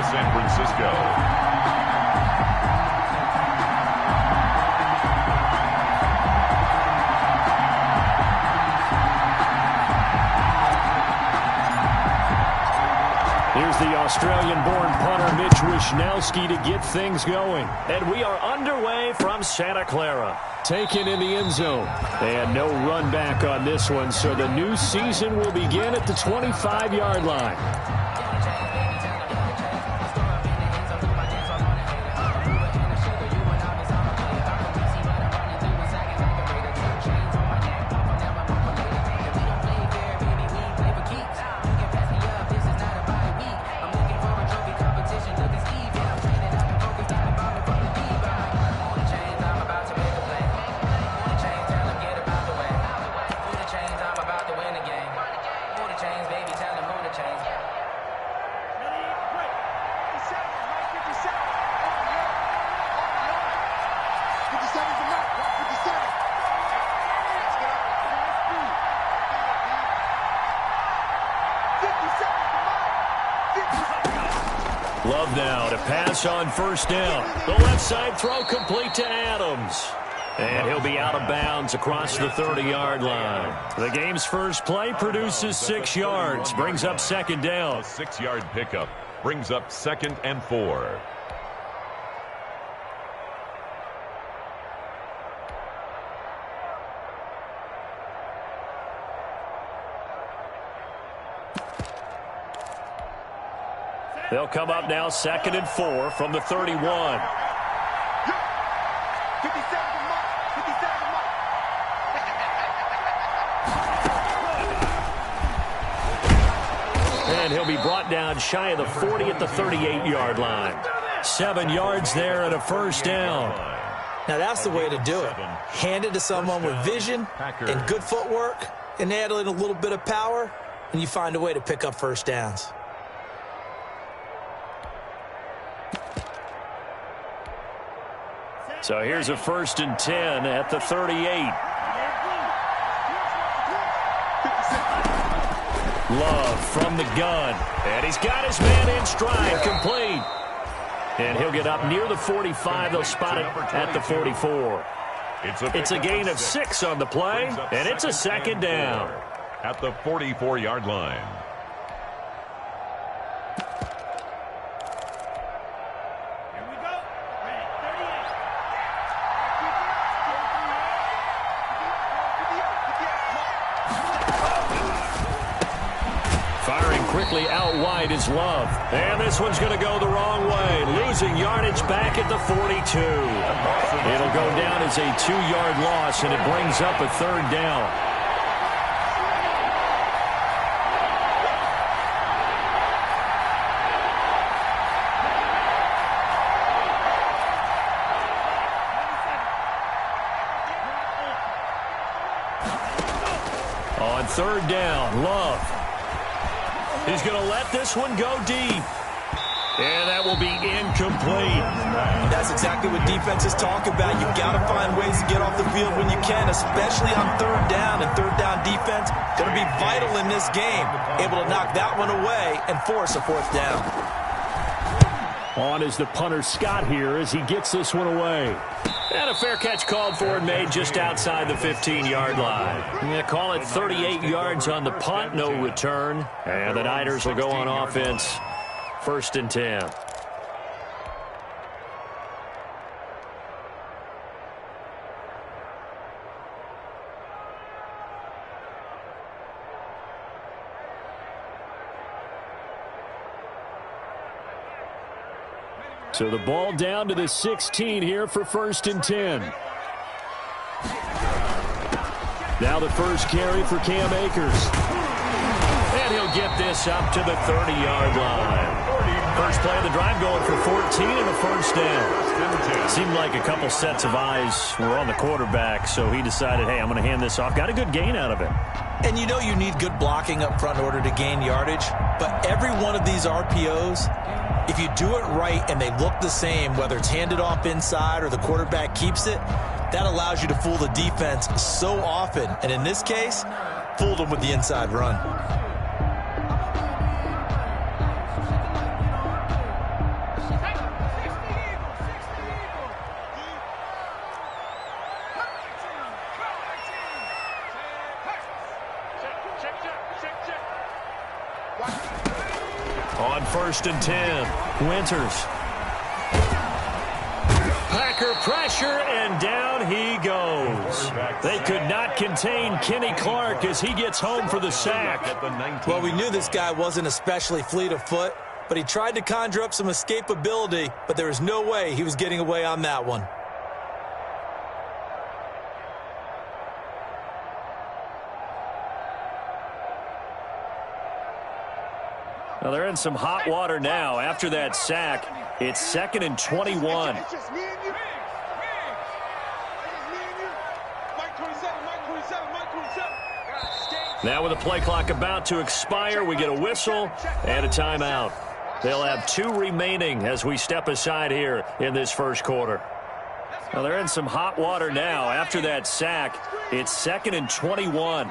for San Francisco. Here's the Australian-born punter Mitch Wishnowsky to get things going. And we are underway from Santa Clara. Taken in the end zone. And no run back on this one, so the new season will begin at the 25-yard line. Love now to pass on first down. The left side throw complete to Adams. And he'll be out of bounds across the 30-yard line. The game's first play produces 6 yards. Brings up second down. A 6-yard pickup brings up 2nd and 4. They'll come up now 2nd and 4 from the 31. And he'll be brought down shy of the 40 at the 38-yard line. 7 yards there and a first down. Now that's the way to do it. Hand it to someone with vision and good footwork and add in a little bit of power, and you find a way to pick up first downs. So here's a 1st and 10 at the 38. Love from the gun. And he's got his man in stride, complete. And he'll get up near the 45. They'll spot it at the 44. It's a gain of 6 on the play, and it's a 2nd down. At the 44-yard line. Quickly out wide is Love. And this one's going to go the wrong way. Losing yardage back at the 42. It'll go down as a 2-yard loss, and it brings up a 3rd down. On 3rd down, Love. He's going to let this one go deep. And that will be incomplete. That's exactly what defenses talk about. You've got to find ways to get off the field when you can, especially on 3rd down. And 3rd down defense going to be vital in this game. Able to knock that one away and force a 4th down. On is the punter Scott here as he gets this one away. And a fair catch called for and made just outside the 15-yard line. Yeah, call it 38 yards on the punt, no return. And the Niners will go on offense, 1st and 10. So the ball down to the 16 here for 1st and 10. Now the first carry for Cam Akers. And he'll get this up to the 30-yard line. First play of the drive going for 14 and a 1st down. Seemed like a couple sets of eyes were on the quarterback, so he decided, hey, I'm going to hand this off. Got a good gain out of it. And you know you need good blocking up front in order to gain yardage, but every one of these RPOs, if you do it right and they look the same, whether it's handed off inside or the quarterback keeps it, that allows you to fool the defense so often. And in this case, fooled them with the inside run. On 1st and 10, Winters. Packer pressure, and down he goes. They could not contain Kenny Clark as he gets home for the sack. Well, we knew this guy wasn't especially fleet of foot, but he tried to conjure up some escapability, but there was no way he was getting away on that one. Well, they're in some hot water now. After that sack, it's 2nd and 21. Now with the play clock about to expire, we get a whistle and a timeout. They'll have 2 remaining as we step aside here in this first quarter. Now they're in some hot water now. After that sack, it's 2nd and 21.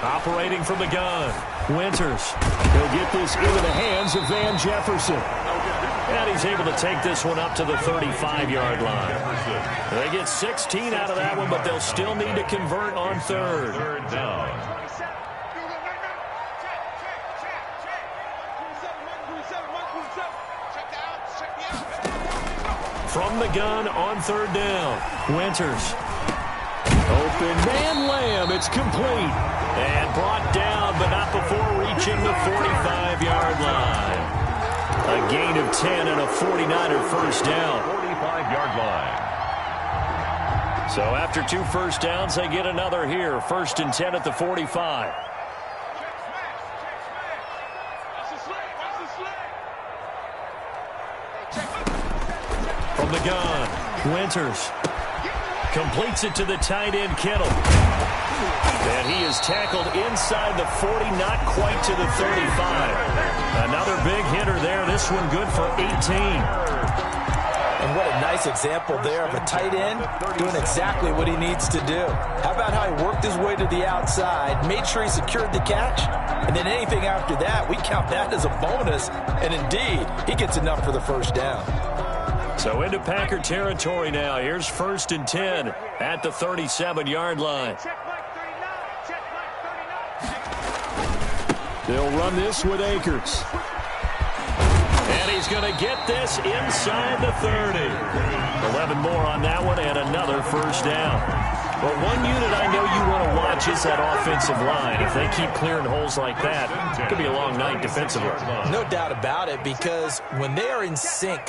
Operating from the gun, Winters. He'll get this into the hands of Van Jefferson. And he's able to take this one up to the 35-yard line. They get 16 out of that one, but they'll still need to convert on 3rd. Third down. From the gun on 3rd down, Winters. Open man, Lamb. It's complete. And brought down, but not before reaching the 45-yard line. A gain of 10 and a 49er first down. 45-yard line. So after 2 first downs, they get another here. 1st and 10 at the 45. From the gun, Winters completes it to the tight end, Kittle. And he is tackled inside the 40, not quite to the 35. Another big hitter there. This one good for 18. And what a nice example there of a tight end doing exactly what he needs to do. How about how he worked his way to the outside, made sure he secured the catch, and then anything after that, we count that as a bonus. And indeed, he gets enough for the first down. So into Packer territory now. Here's 1st and 10 at the 37-yard line. They'll run this with Akers. And he's going to get this inside the 30. 11 more on that one and another first down. But one unit I know you want to watch is that offensive line. If they keep clearing holes like that, it could be a long night defensively. No doubt about it, because when they are in sync,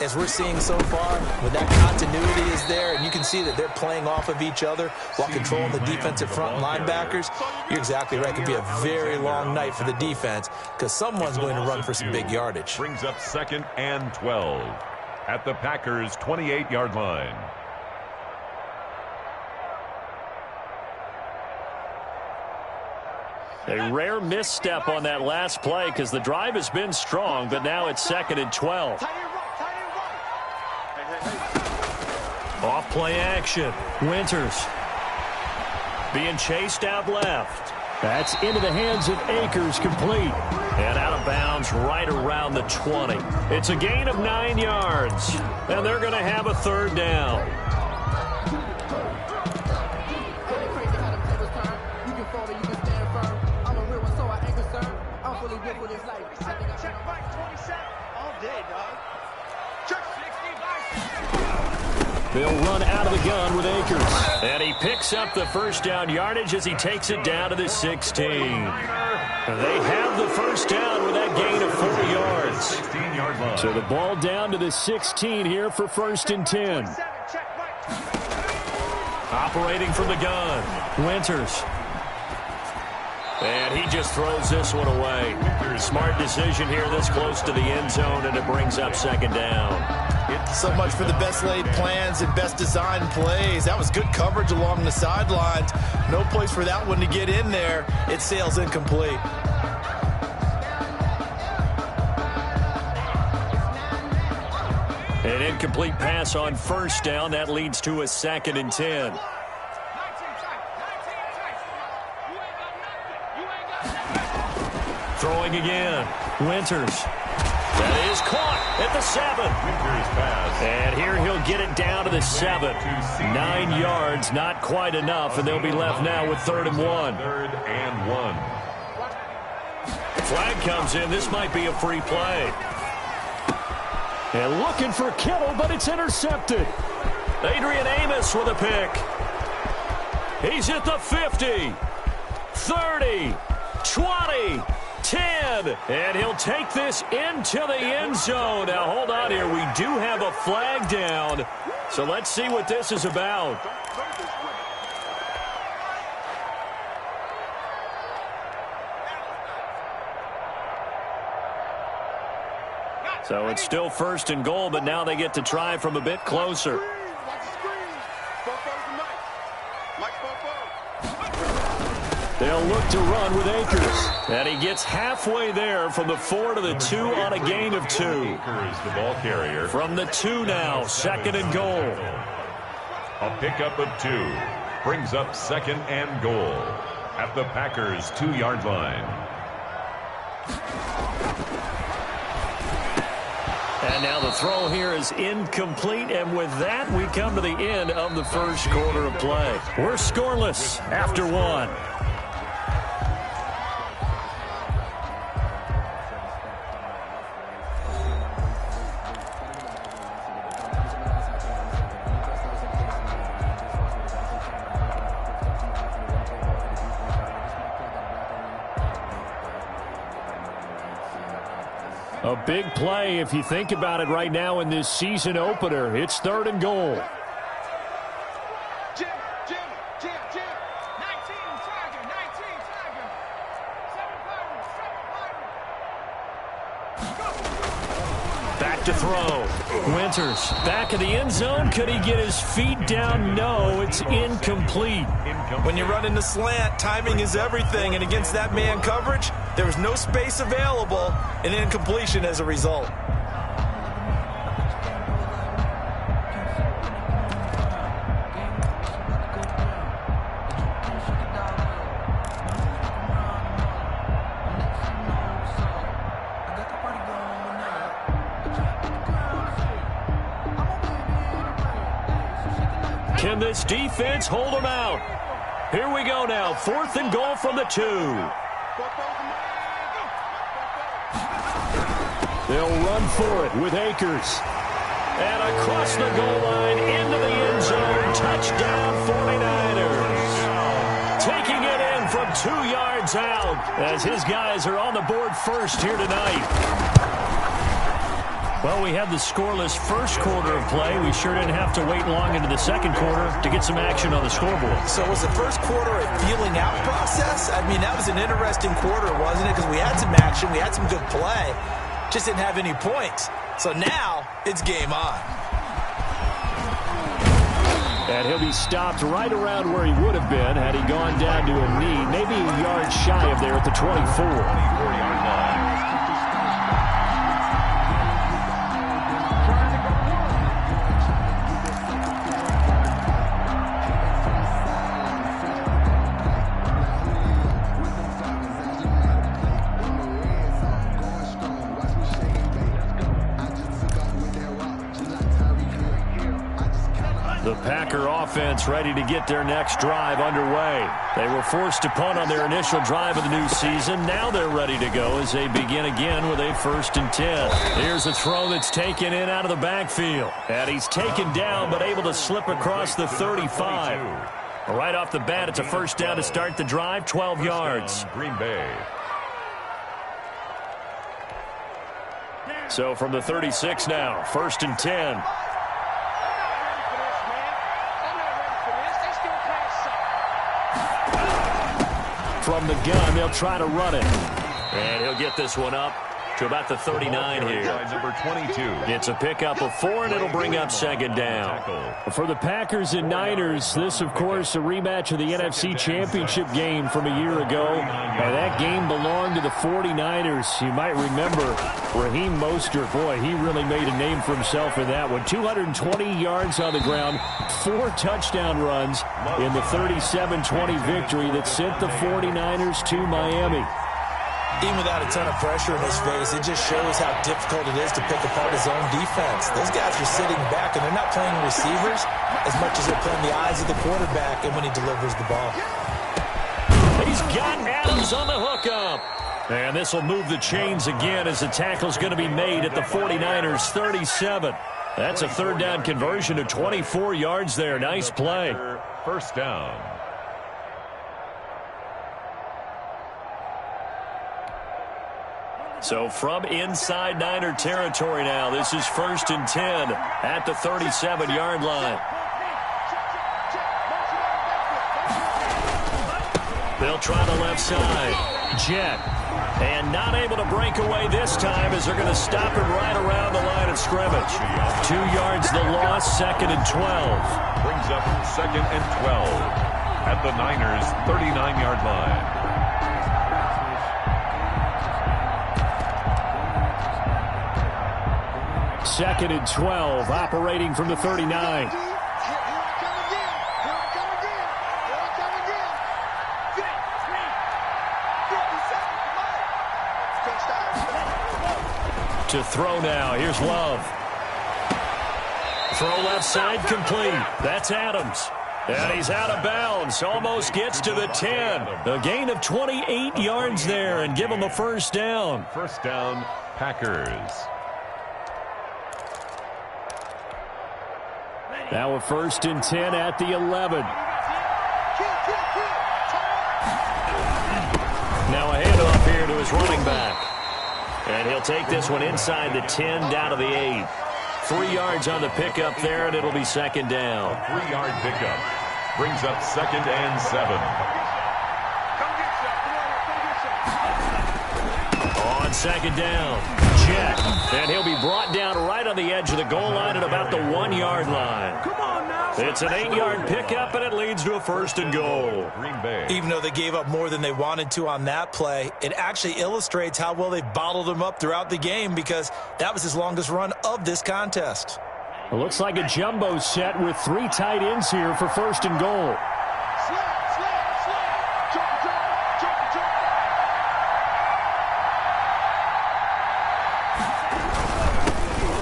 as we're seeing so far, when that continuity is there, and you can see that they're playing off of each other while controlling the defensive front linebackers, you're exactly right. It could be a very long night for the defense because someone's going to run for some big yardage. Brings up 2nd and 12 at the Packers' 28-yard line. A rare misstep on that last play because the drive has been strong, but now it's 2nd and 12. Off play action. Winters being chased out left. That's into the hands of Akers, complete. And out of bounds right around the 20. It's a gain of 9 yards. And they're going to have a 3rd down. They'll run out of the gun with Akers. And he picks up the first down yardage as he takes it down to the 16. They have the first down with that gain of 4 yards. So the ball down to the 16 here for 1st and 10. Operating from the gun, Winters. And he just throws this one away. Smart decision here this close to the end zone, and it brings up 2nd down. So much for the best laid plans and best designed plays. That was good coverage along the sidelines. No place for that one to get in there. It sails incomplete. An incomplete pass on 1st down. That leads to a 2nd and 10. Throwing again. Winters. That is caught at the 7. And here he'll get it down to the 7. 9 yards, not quite enough, and they'll be left now with 3rd and 1. 3rd and 1. Flag comes in. This might be a free play. And looking for Kittle, but it's intercepted. Adrian Amos with a pick. He's at the 50, 30, 20, 10, and he'll take this into the end zone. Now, hold on here. We do have a flag down, so let's see what this is about. So it's still 1st and goal, but now they get to try from a bit closer. They'll look to run with Akers. And he gets halfway there from the 4 to the 2 on a gain of 2. Akers, the ball carrier. From the 2 now, 2nd and goal. A pickup of 2 brings up 2nd and goal at the Packers' 2-yard line. And now the throw here is incomplete, and with that, we come to the end of the first quarter of play. We're scoreless after 1. A big play if you think about it right now in this season opener. It's 3rd and goal. Jim, 19 Tiger, 19 Tiger. 7 Back to throw. Winters back in the end zone. Could he get his feet down? No, it's incomplete. When you run in the slant, timing is everything, and against that man coverage, there was no space available, and incompletion as a result. Can this defense hold them out? Here we go now. 4th and goal from the 2. They'll run for it with Akers. And across the goal line into the end zone. Touchdown 49ers. Taking it in from 2 yards out as his guys are on the board first here tonight. Well, we had the scoreless first quarter of play. We sure didn't have to wait long into the second quarter to get some action on the scoreboard. So was the first quarter a feeling out process? I mean, that was an interesting quarter, wasn't it? Because we had some action, we had some good play, just didn't have any points. So now it's game on. And he'll be stopped right around where he would have been had he gone down to a knee, maybe a yard shy of there at the 24. 24-yard line. The Packer offense ready to get their next drive underway. They were forced to punt on their initial drive of the new season. Now they're ready to go as they begin again with a 1st and 10. Here's a throw that's taken in out of the backfield. And he's taken down but able to slip across the 35. Right off the bat, it's a 1st down to start the drive, 12 yards. Green Bay. So from the 36 now, 1st and 10. From the gun, they'll try to run it. And he'll get this one up to about the 39 here. Number 22. It's a pickup of 4, and it'll bring up 2nd down. For the Packers and Niners, this, of course, a rematch of the NFC Championship game from a year ago. And that game belonged to the 49ers. You might remember Raheem Mostert. Boy, he really made a name for himself in that one. 220 yards on the ground, 4 touchdown runs in the 37-20 victory that sent the 49ers to Miami. Even without a ton of pressure in his face, it just shows how difficult it is to pick apart his own defense. Those guys are sitting back, and they're not playing receivers as much as they're playing the eyes of the quarterback and when he delivers the ball. He's got Adams on the hookup. And this will move the chains again as the tackle's going to be made at the 49ers 37. That's a third down conversion of 24 yards there. Nice play. First down. So from inside Niner territory now, this is 1st and 10 at the 37-yard line. They'll try the left side. Jet. And not able to break away this time as they're going to stop it right around the line of scrimmage. 2 yards the loss, 2nd and 12. Brings up 2nd and 12 at the Niners' 39-yard line. Second and 12, operating from the 39. To throw now. Here's Love. Throw left side complete. That's Adams. And he's out of bounds. Almost gets to the 10. A gain of 28 yards there and give him a first down. First down, Packers. Now a 1st and 10 at the 11. Now a handoff here to his running back. And he'll take this one inside the 10 down to the 8. 3 yards on the pickup there, and it'll be 2nd down. 3-yard pickup. Brings up 2nd and 7. On 2nd down, Jet. And he'll be brought down right on the edge of the goal line at about the 1-yard line. Come on now. It's an 8-yard pickup, and it leads to a 1st and goal. Green Bay. Even though they gave up more than they wanted to on that play, it actually illustrates how well they bottled him up throughout the game because that was his longest run of this contest. It looks like a jumbo set with 3 tight ends here for 1st and goal.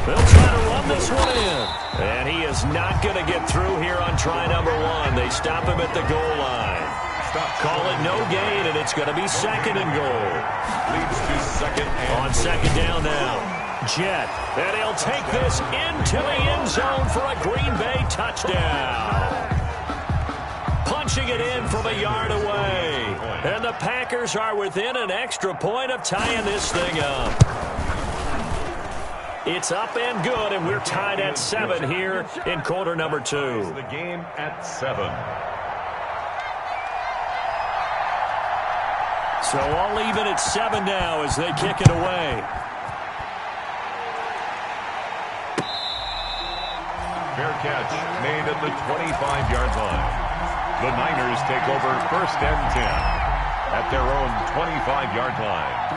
They'll try to run this one in. And he is not going to get through here on try number 1. They stop him at the goal line. Call it no gain, and it's going to be 2nd and goal. Leads to 2nd and on 2nd down now. Jet, and he'll take this into the end zone for a Green Bay touchdown. Punching it in from a yard away. And the Packers are within an extra point of tying this thing up. It's up and good, and we're tied at 7 here in quarter number 2. The game at 7. So all even at 7 now as they kick it away. Fair catch made at the 25-yard line. The Niners take over 1st and 10 at their own 25-yard line.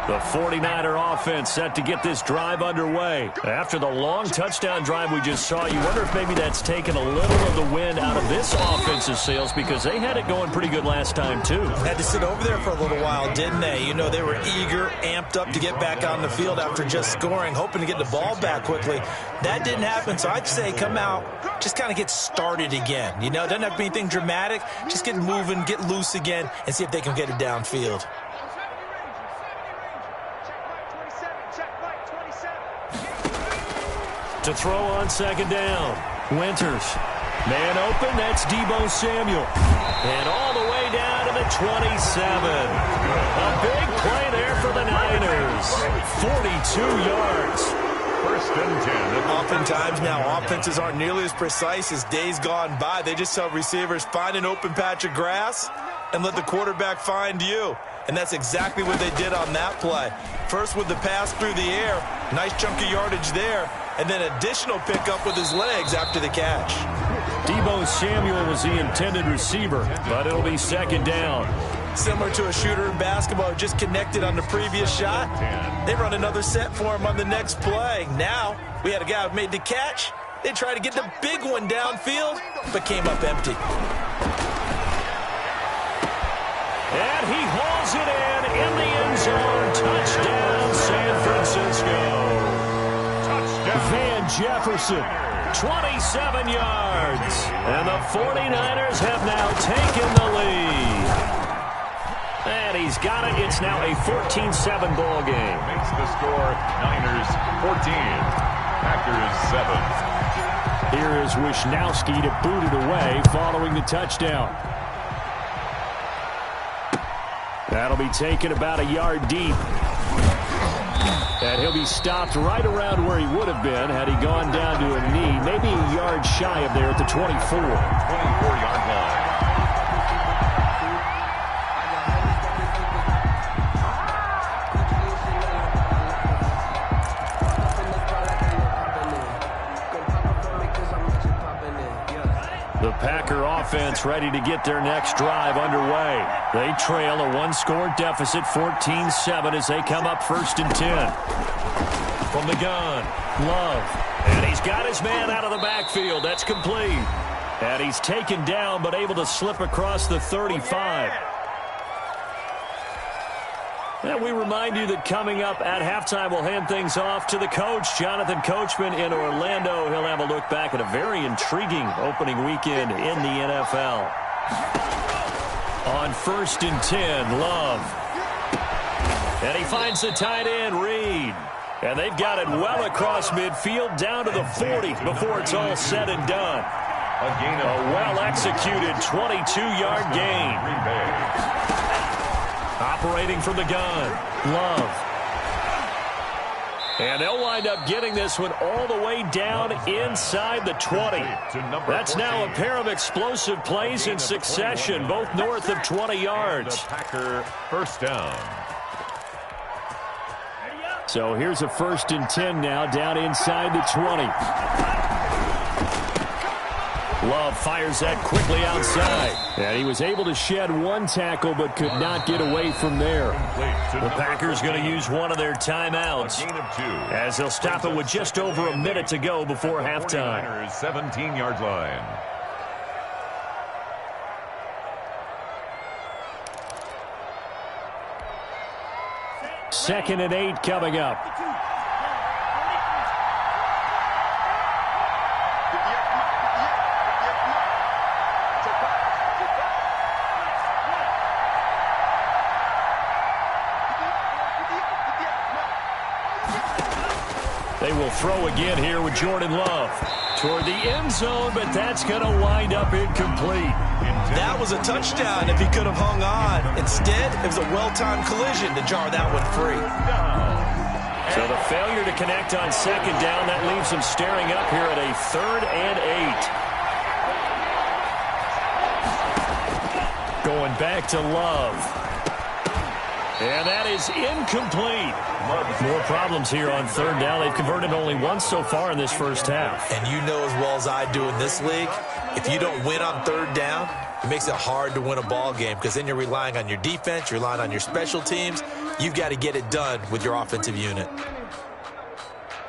The 49er offense set to get this drive underway. After the long touchdown drive we just saw, you wonder if maybe that's taken a little of the wind out of this offense's sails because they had it going pretty good last time, too. Had to sit over there for a little while, didn't they? You know, they were eager, amped up to get back on the field after just scoring, hoping to get the ball back quickly. That didn't happen, so I'd say come out, just kind of get started again. You know, doesn't have to be anything dramatic. Just get moving, get loose again, and see if they can get it downfield. To throw on 2nd down. Winters. Man open, that's Deebo Samuel. And all the way down to the 27. A big play there for the Niners. 42 yards. 1st and 10. Oftentimes now, offenses aren't nearly as precise as days gone by. They just tell receivers, find an open patch of grass and let the quarterback find you. And that's exactly what they did on that play. First with the pass through the air, nice chunk of yardage there, and then additional pickup with his legs after the catch. Deebo Samuel was the intended receiver, but it'll be 2nd down. Similar to a shooter in basketball who just connected on the previous shot. They run another set for him on the next play. Now, we had a guy who made the catch. They tried to get the big one downfield, but came up empty. And fires it in the end zone. Touchdown, San Francisco. Touchdown. Van Jefferson, 27 yards. And the 49ers have now taken the lead. And he's got it. It's now a 14-7 ball game. Makes the score Niners 14, Packers 7. Here is Wisnowski to boot it away following the touchdown. That'll be taken about a yard deep. And he'll be stopped right around where he would have been had he gone down to a knee, maybe a yard shy of there at the 24. 24-yard line. The Packer offense ready to get their next drive underway. They trail a one-score deficit, 14-7, as they come up 1st and 10. From the gun, Love. And he's got his man out of the backfield. That's complete. And he's taken down but able to slip across the 35. And we remind you that coming up at halftime, we'll hand things off to the coach, Jonathan Coachman in Orlando. He'll have a look back at a very intriguing opening weekend in the NFL. On 1st and 10, Love. And he finds the tight end, Reed. And they've got it well across midfield down to the 40 before it's all said and done. A well-executed 22-yard gain. Operating from the gun, Love. And they'll wind up getting this one all the way down inside the 20. That's now a pair of explosive plays in succession, both north of 20 yards. Packer first down. So here's a 1st and 10 now down inside the 20. Love fires that quickly outside. And he was able to shed one tackle but could not get away from there. The Packers going to use one of their timeouts as they'll stop it with just over a minute to go before halftime. 17-yard line. Second and 8 coming up. They will throw again here with Jordan Love toward the end zone, but that's going to wind up incomplete. That was a touchdown if he could have hung on. Instead, it was a well-timed collision to jar that one free. So the failure to connect on 2nd down, that leaves him staring up here at a 3rd and 8. Going back to Love. And that is incomplete. More problems here on 3rd down. They've converted only once so far in this first half. And you know as well as I do in this league, if you don't win on 3rd down, it makes it hard to win a ball game because then you're relying on your defense, you're relying on your special teams. You've got to get it done with your offensive unit.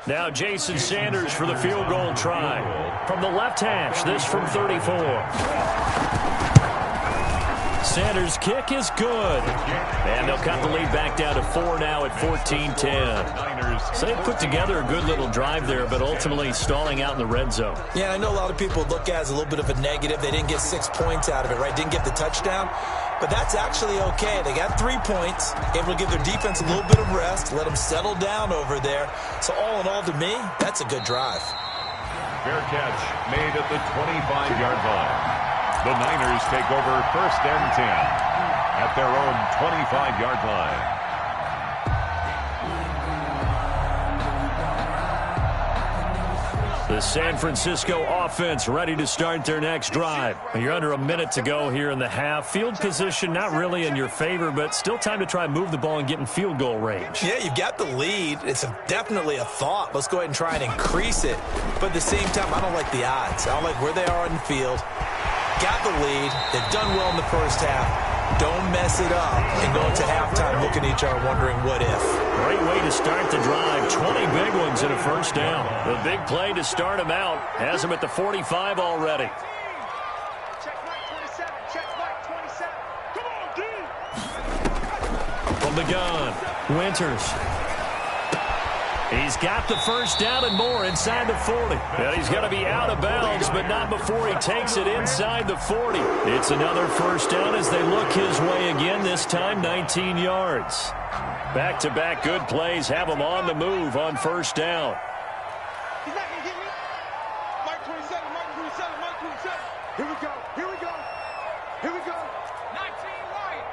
Now Jason Sanders for the field goal try. From the left hash, this from 34. Sanders' kick is good. And they'll cut the lead back down to 4 now at 14-10. So they put together a good little drive there, but ultimately stalling out in the red zone. Yeah, I know a lot of people look at it as a little bit of a negative. They didn't get 6 points out of it, right? Didn't get the touchdown. But that's actually okay. They got 3 points, able to give their defense a little bit of rest, let them settle down over there. So all in all, to me, that's a good drive. Fair catch made at the 25-yard line. The Niners take over 1st and 10 at their own 25-yard line. The San Francisco offense ready to start their next drive. You're under a minute to go here in the half. Field position not really in your favor, but still time to try and move the ball and get in field goal range. Yeah, you've got the lead. It's definitely a thought. Let's go ahead and try and increase it. But at the same time, I don't like the odds. I don't like where they are on the field. Got the lead. They've done well in the first half. Don't mess it up and go into halftime looking at each other wondering what if. Great way to start the drive. 20 big ones in a first down. The big play to start him out. Has him at the 45 already. Check Mike 27. Check Mike 27. Come on, dude. From the gun, Winters. He's got the first down and more inside the 40. And he's going to be out of bounds, but not before he takes it inside the 40. It's another first down as they look his way again, this time 19 yards. Back-to-back good plays have him on the move on first down. He's not going to get me. Mark 27, Mark 27, Mark 27. Here we go, here we go, here we go. 19 right.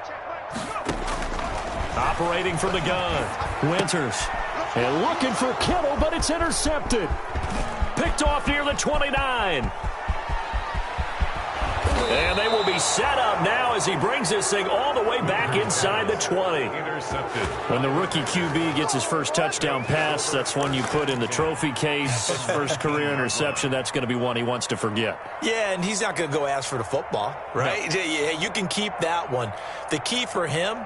Check right. Go. Operating from the gun, Winters. And looking for Kittle, but it's intercepted. Picked off near the 29. And they will be set up now as he brings this thing all the way back inside the 20. Intercepted. When the rookie QB gets his first touchdown pass, that's one you put in the trophy case. First career interception, that's going to be one he wants to forget. Yeah, and he's not going to go ask for the football, right? No. Yeah, you can keep that one. The key for him,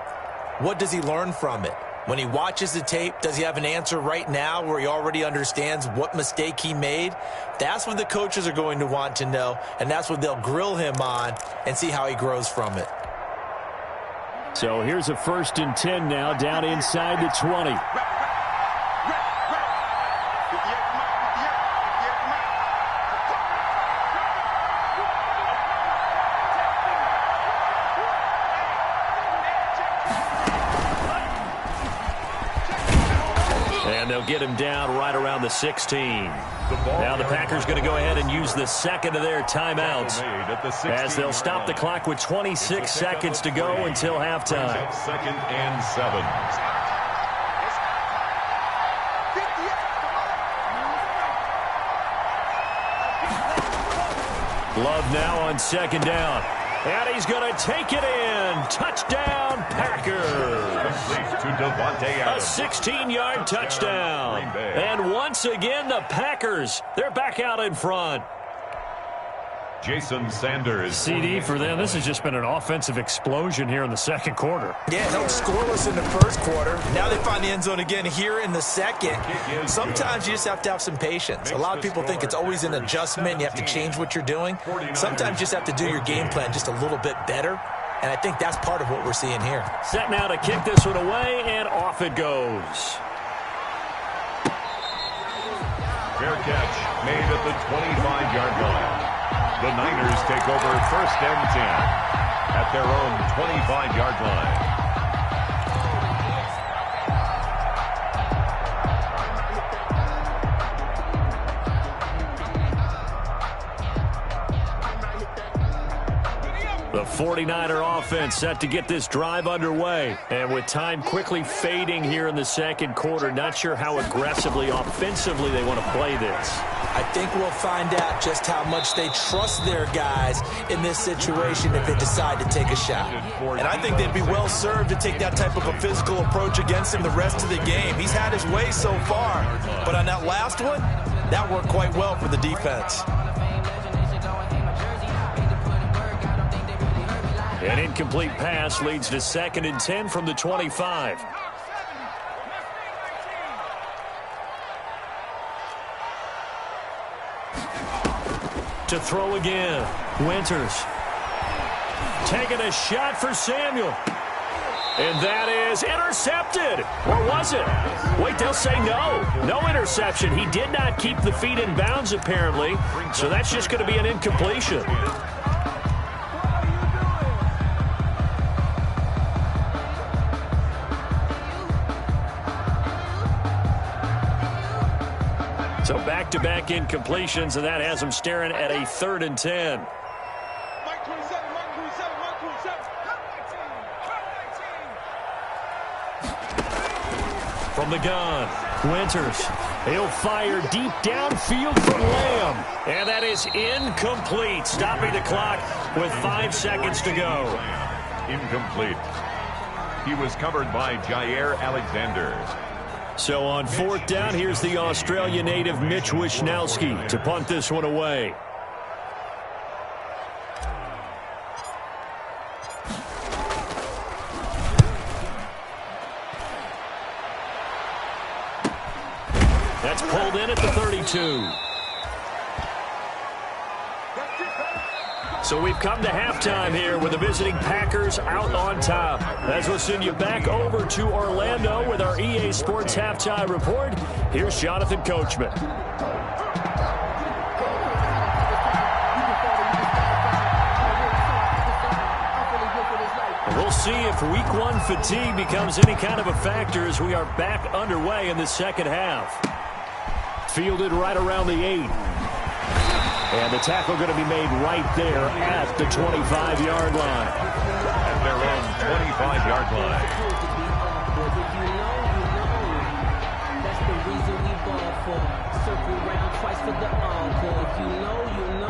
what does he learn from it? When he watches the tape, does he have an answer right now where he already understands what mistake he made? That's what the coaches are going to want to know, and that's what they'll grill him on and see how he grows from it. So here's a 1st and 10 now, down inside the 20. And they'll get him down right around the 16. Now the Packers going to go ahead and use the second of their timeouts as they'll stop the clock with 26 seconds to go until halftime. 2nd and 7. Love now on 2nd down. And he's going to take it in. Touchdown, Packers. A 16-yard touchdown. And once again, the Packers, they're back out in front. Jason Sanders. CD for them. This has just been an offensive explosion here in the second quarter. Yeah, held scoreless in the first quarter. Now they find the end zone again here in the second. Sometimes you just have to have some patience. A lot of people think it's always an adjustment. You have to change what you're doing. Sometimes you just have to do your game plan just a little bit better. And I think that's part of what we're seeing here. Set now to kick this one away, and off it goes. Fair catch made at the 25-yard line. The Niners take over 1st and 10 at their own 25-yard line. The 49er offense set to get this drive underway. And with time quickly fading here in the second quarter, not sure how aggressively, offensively they want to play this. I think we'll find out just how much they trust their guys in this situation if they decide to take a shot. And I think they'd be well served to take that type of a physical approach against him the rest of the game. He's had his way so far, but on that last one, that worked quite well for the defense. An incomplete pass leads to 2nd and 10 from the 25. To throw again, Winters. Taking a shot for Samuel. And that is intercepted. Or was it? Wait, they'll say no. No interception. He did not keep the feet in bounds, apparently. So that's just going to be an incompletion. So back-to-back incompletions, and that has them staring at a 3rd and 10. Mark 27, Mark 27, Mark 27. From the gun, Winters. He'll fire deep downfield from Lamb. And that is incomplete, stopping the clock with 5 seconds to go. Incomplete. He was covered by Jair Alexander. So on 4th down, here's the Australia native Mitch Wishnowsky to punt this one away. That's pulled in at the 32. So we've come to halftime here with the visiting Packers out on top. As we'll send you back over to Orlando with our EA Sports Halftime Report, here's Jonathan Coachman. We'll see if Week 1 fatigue becomes any kind of a factor as we are back underway in the second half. Fielded right around the 8. And the tackle going to be made right there at the 25-yard line. At their own 25-yard line. That's the reason we ball for. Circle round twice for the encore. If you know, you know.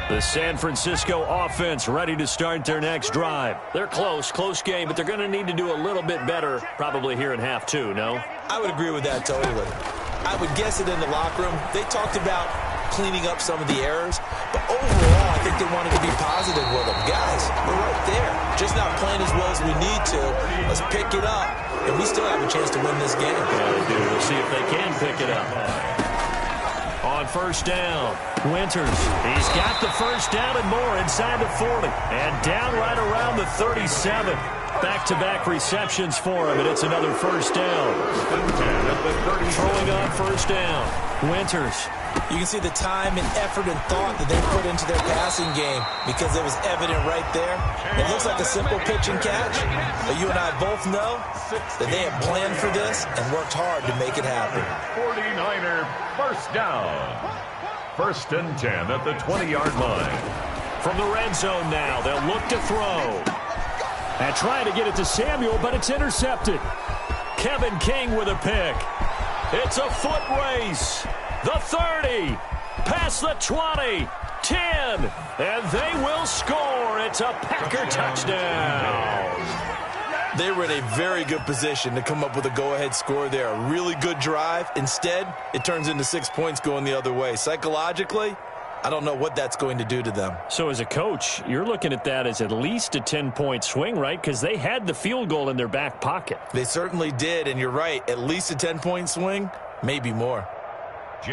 The San Francisco offense ready to start their next drive. They're close game, but they're going to need to do a little bit better probably here in half 2, no? I would agree with that totally. I would guess it in the locker room. They talked about cleaning up some of the errors, but overall, I think they wanted to be positive with them. Guys, we're right there. Just not playing as well as we need to. Let's pick it up, and we still have a chance to win this game. Yeah, they do. We'll see if they can pick it up. On first down, Winters. He's got the first down and more inside the 40. And down right around the 37. Back-to-back receptions for him, and it's another first down. Throwing on first down, Winters. You can see the time and effort and thought that they put into their passing game because it was evident right there. It looks like a simple pitch and catch, but you and I both know that they have planned for this and worked hard to make it happen. 49er first down. 1st and 10 at the 20-yard line. From the red zone now, they'll look to throw. And trying to get it to Samuel, but it's intercepted. Kevin King with a pick. It's a foot race. The 30, past the 20, 10, and they will score. It's a Packer touchdown. They were in a very good position to come up with a go-ahead score there. A really good drive. Instead, it turns into 6 points going the other way. Psychologically, I don't know what that's going to do to them. So as a coach, you're looking at that as at least a 10-point swing, right? Because they had the field goal in their back pocket. They certainly did, and you're right. At least a 10-point swing, maybe more.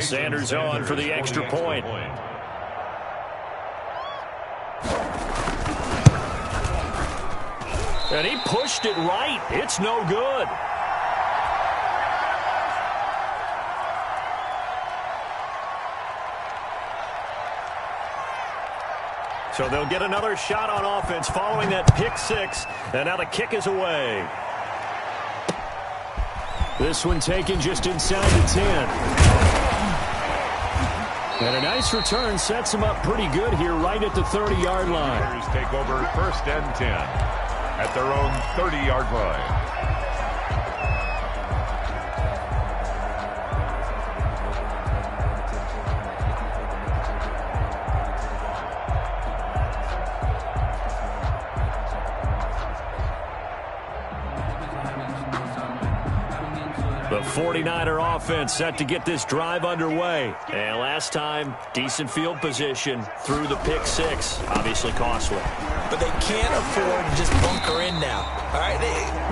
Sanders on for the extra point. And he pushed it right. It's no good. So they'll get another shot on offense following that pick 6. And now the kick is away. This one taken just inside the 10. And a nice return sets him up pretty good here right at the 30-yard line. Packers take over 1st and 10 at their own 30-yard line. The 49er offense set to get this drive underway. And last time, decent field position through the pick 6. Obviously costly. But they can't afford to just bunker in now. All right,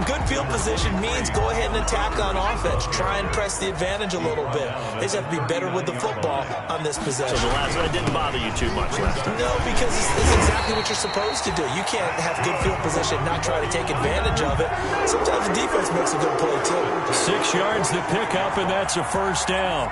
good field position means go ahead and attack on offense. Try and press the advantage a little bit. They just have to be better with the football on this possession. So the last one didn't bother you too much last time? No, because it's exactly what you're supposed to do. You can't have good field position and not try to take advantage of it. Sometimes the defense makes a good play, too. 6 yards to pick up, and that's a first down.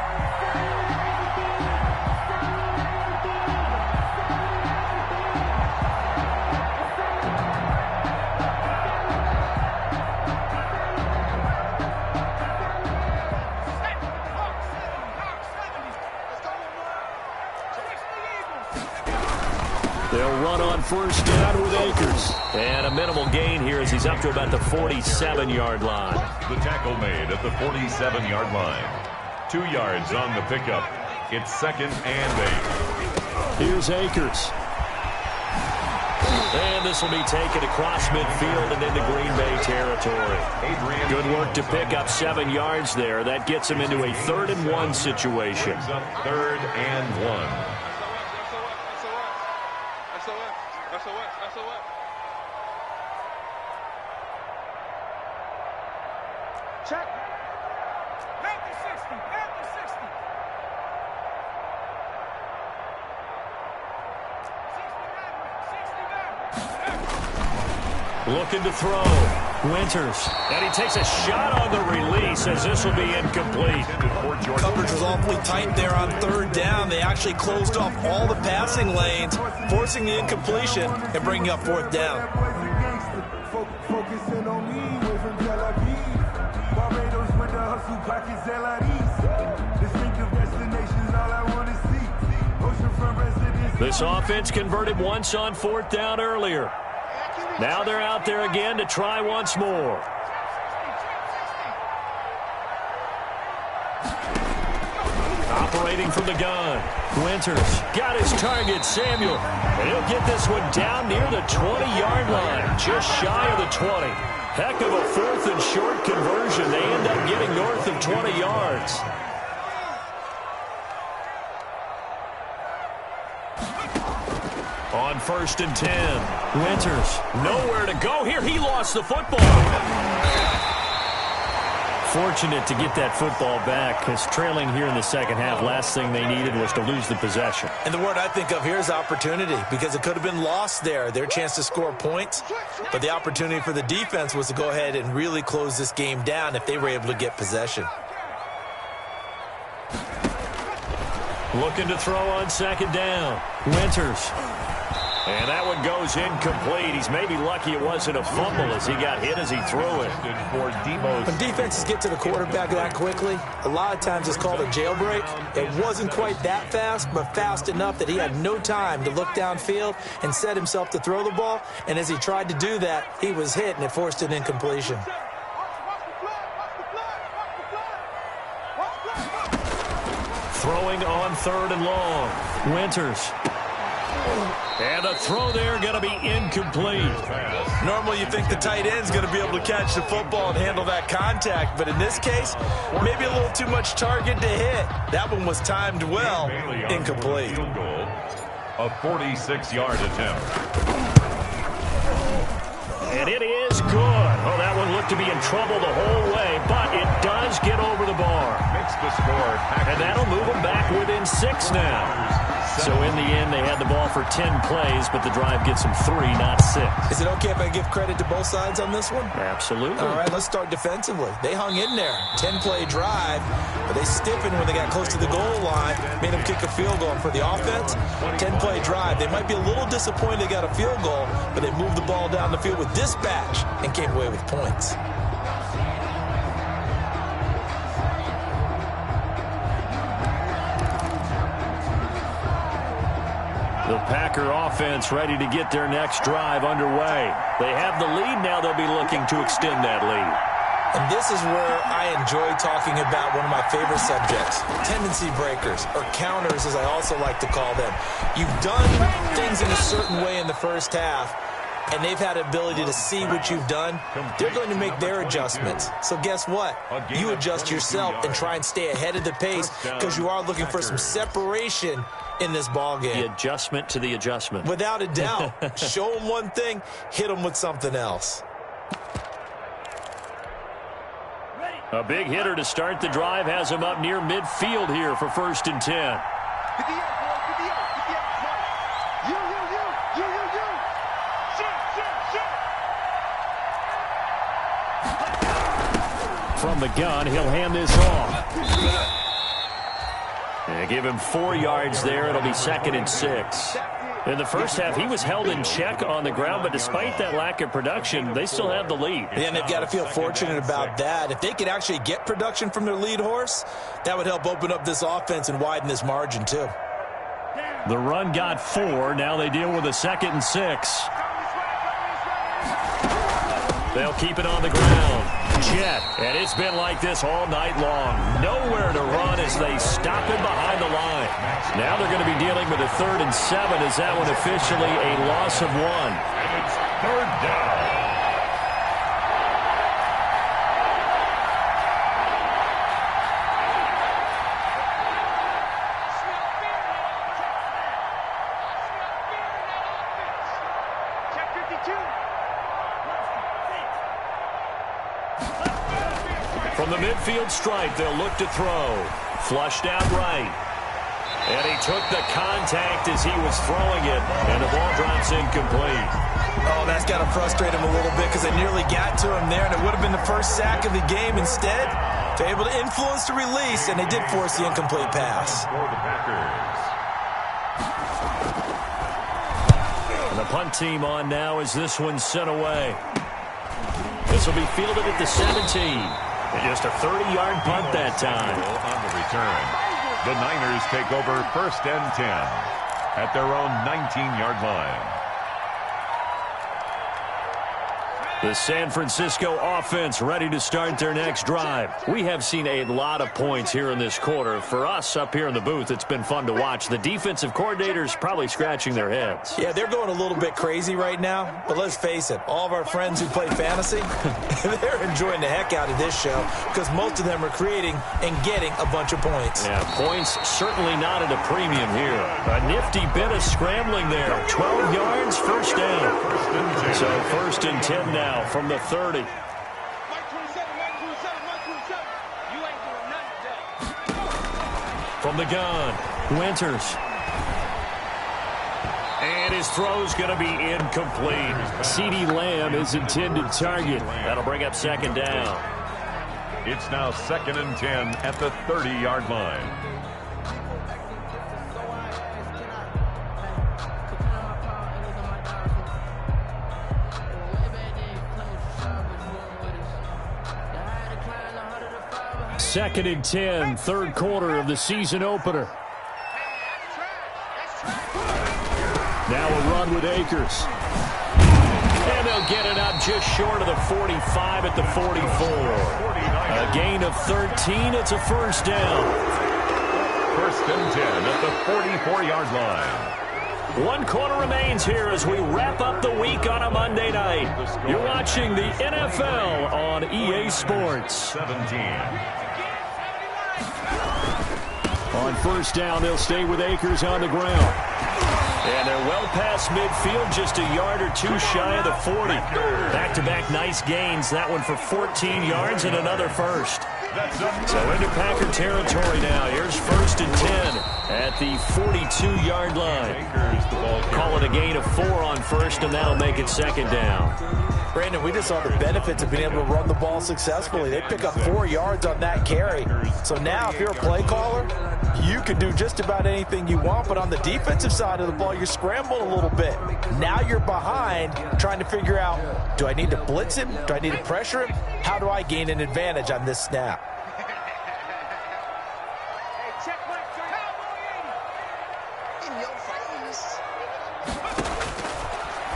They'll run on first down with Akers. And a minimal gain here as he's up to about the 47-yard line. The tackle made at the 47-yard line. 2 yards on the pickup. It's 2nd and 8. Here's Akers. And this will be taken across midfield and into Green Bay territory. Good work to pick up 7 yards there. That gets him into a 3rd and 1 situation. 3rd and 1. Check. Looking to throw. Winters. And he takes a shot on the release as this will be incomplete. Coverage was awfully tight there on third down. They actually closed off all the passing lanes, forcing the incompletion and bringing up fourth down. Focusing on me, away from Tel Aviv. Barbados with the hustle pockets, LIDs. Distinctive destinations, all I want to see. Oceanfront residents. This offense converted once on fourth down earlier. Now they're out there again to try once more. Operating from the gun. Winters got his target, Samuel. And he'll get this one down near the 20-yard line, just shy of the 20. Heck of a fourth and short conversion. They end up getting north of 20 yards. On 1st and 10, Winters nowhere to go here. He lost the football. Fortunate to get that football back, because trailing here in the second half, last thing they needed was to lose the possession. And the word I think of here is opportunity, because it could have been lost there, their chance to score points. But the opportunity for the defense was to go ahead and really close this game down if they were able to get possession. Looking to throw on 2nd down. Winters. And that one goes incomplete. He's maybe lucky it wasn't a fumble as he got hit as he threw it. When defenses get to the quarterback that quickly, a lot of times it's called a jailbreak. It wasn't quite that fast, but fast enough that he had no time to look downfield and set himself to throw the ball. And as he tried to do that, he was hit, and it forced an incompletion. Throwing on 3rd and long. Winters. And the throw there going to be incomplete. Normally you think the tight end's going to be able to catch the football and handle that contact, but in this case, maybe a little too much target to hit. That one was timed well, incomplete. A 46-yard attempt. And it is good. Oh, that one looked to be in trouble the whole way, but it does get over the bar. Makes the score. And that'll move them back within 6 now. So in the end, they had the ball for 10 plays, but the drive gets them 3, not 6. Is it okay if I give credit to both sides on this one? Absolutely. All right, let's start defensively. They hung in there. 10-play drive, but they stiffened when they got close to the goal line, made them kick a field goal. For the offense, 10-play drive. They might be a little disappointed they got a field goal, but they moved the ball down the field with dispatch and came away with points. The Packer offense ready to get their next drive underway. They have the lead now. They'll be looking to extend that lead. And this is where I enjoy talking about one of my favorite subjects, tendency breakers, or counters as I also like to call them. You've done things in a certain way in the first half, and they've had the ability to see what you've done. They're going to make their adjustments. So guess what? You adjust yourself and try and stay ahead of the pace because you are looking for some separation in this ball game. The adjustment to the adjustment. Without a doubt. Show them one thing, hit them with something else. A big hitter to start the drive has him up near midfield here for 1st and 10. Get the out, boy. Get the out. Get the out. You. Shit. From the gun, he'll hand this off. And give him 4 yards there. It'll be 2nd and 6. In the first half, he was held in check on the ground, but despite that lack of production, they still have the lead. And they've got to feel fortunate about that. If they could actually get production from their lead horse, that would help open up this offense and widen this margin too. The run got 4. Now they deal with a 2nd and 6. They'll keep it on the ground. Jet, and it's been like this all night long. Nowhere to run as they stop him behind the line. Now they're going to be dealing with a 3rd and 7. Is that one officially a loss of 1? And it's 3rd down. From the midfield stripe, they'll look to throw. Flushed out right. And he took the contact as he was throwing it, and the ball drops incomplete. Oh, that's got to frustrate him a little bit because they nearly got to him there, and it would have been the first sack of the game. Instead, they're able to influence the release, and they did force the incomplete pass. For the Packers. And the punt team on now as this one's sent away. This will be fielded at the 17. And just a 30-yard punt that time. On the return, the Niners take over 1st and 10 at their own 19-yard line. The San Francisco offense ready to start their next drive. We have seen a lot of points here in this quarter. For us up here in the booth, it's been fun to watch. The defensive coordinators probably scratching their heads. Yeah, they're going a little bit crazy right now. But let's face it, all of our friends who play fantasy, they're enjoying the heck out of this show because most of them are creating and getting a bunch of points. Yeah, points certainly not at a premium here. A nifty bit of scrambling there. 12 yards, first down. So 1st and 10 now. From the 30. Mike 27, Mike 27, Mike 27. You ain't doing nothing today. From the gun, Winters. And his throw's going to be incomplete. CeeDee Lamb is intended target. That'll bring up 2nd down. It's now 2nd and 10 at the 30-yard line. Second and 10, 3rd quarter of the season opener. Now a run with Akers. And they'll get it up just short of the 45 at the 44. A gain of 13. It's a 1st down. 1st and 10 at the 44-yard line. 1 quarter remains here as we wrap up the week on a Monday night. You're watching the NFL on EA Sports. 17. On 1st down, they'll stay with Akers on the ground. And they're well past midfield, just a yard or 2 shy of the 40. Back-to-back nice gains. That one for 14 yards and another first. So into Packer territory now. Here's 1st and 10 at the 42-yard line. Call it a gain of 4 on 1st, and that'll make it 2nd down. Brandon, we just saw the benefits of being able to run the ball successfully. They pick up 4 yards on that carry. So now if you're a play caller, you can do just about anything you want. But on the defensive side of the ball, you're scrambling a little bit. Now you're behind trying to figure out, do I need to blitz him? Do I need to pressure him? How do I gain an advantage on this snap?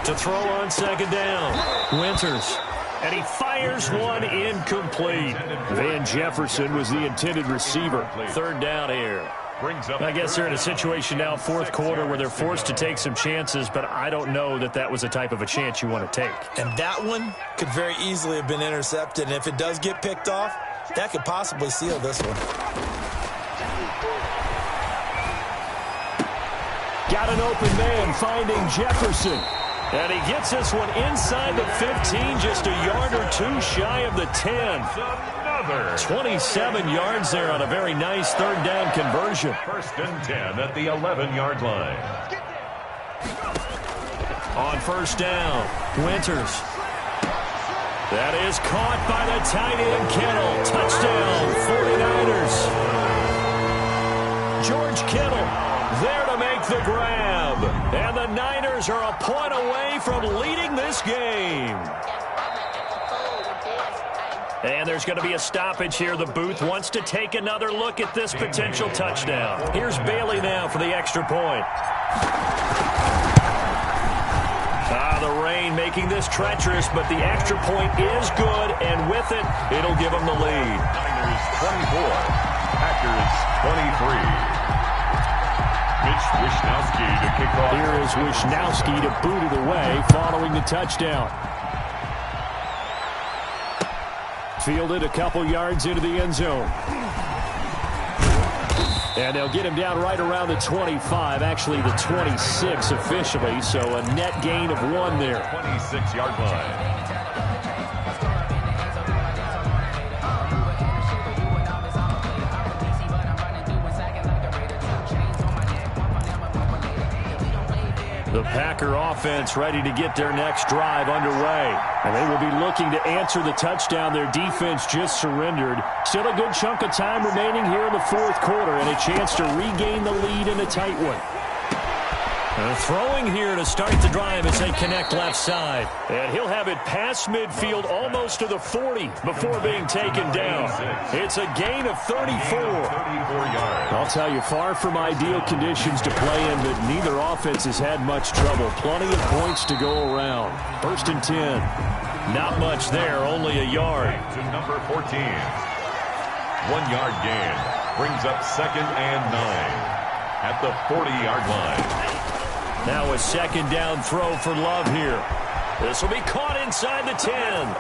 To throw on 2nd down, Winters. And he fires one incomplete. Van Jefferson was the intended receiver. 3rd down here. I guess they're in a situation now, 4th quarter, where they're forced to take some chances, but I don't know that that was the type of a chance you want to take. And that one could very easily have been intercepted. And if it does get picked off, that could possibly seal this one. Got an open man finding Jefferson. And he gets this one inside the 15, just a yard or 2 shy of the 10. Another 27 yards there on a very nice 3rd down conversion. 1st and 10 at the 11-yard line. On 1st down, Winters. That is caught by the tight end, Kittle. Touchdown, 49ers. George Kittle there to make the grab. And the Niners are a point away from leading this game. And there's going to be a stoppage here. The booth wants to take another look at this potential touchdown. Here's Bailey now for the extra point. The rain making this treacherous, but the extra point is good, and with it, it'll give them the lead. Niners 24, Packers 23. Mitch Wishnowsky to kick off. Here is Wishnowsky to boot it away following the touchdown. Fielded a couple yards into the end zone. And they'll get him down right around the 25, actually the 26 officially, so a net gain of 1 there. 26-yard line. The Packer offense ready to get their next drive underway. And they will be looking to answer the touchdown their defense just surrendered. Still a good chunk of time remaining here in the fourth quarter and a chance to regain the lead in a tight one. Throwing here to start the drive as they connect left side. And he'll have it past midfield almost to the 40 before being taken down. It's a gain of 34. I'll tell you, far from ideal conditions to play in, but neither offense has had much trouble. Plenty of points to go around. 1st and 10. Not much there, only a yard. To number 14. 1-yard gain brings up 2nd and 9 at the 40-yard line. Now a 2nd down throw for Love here. This will be caught inside the 10.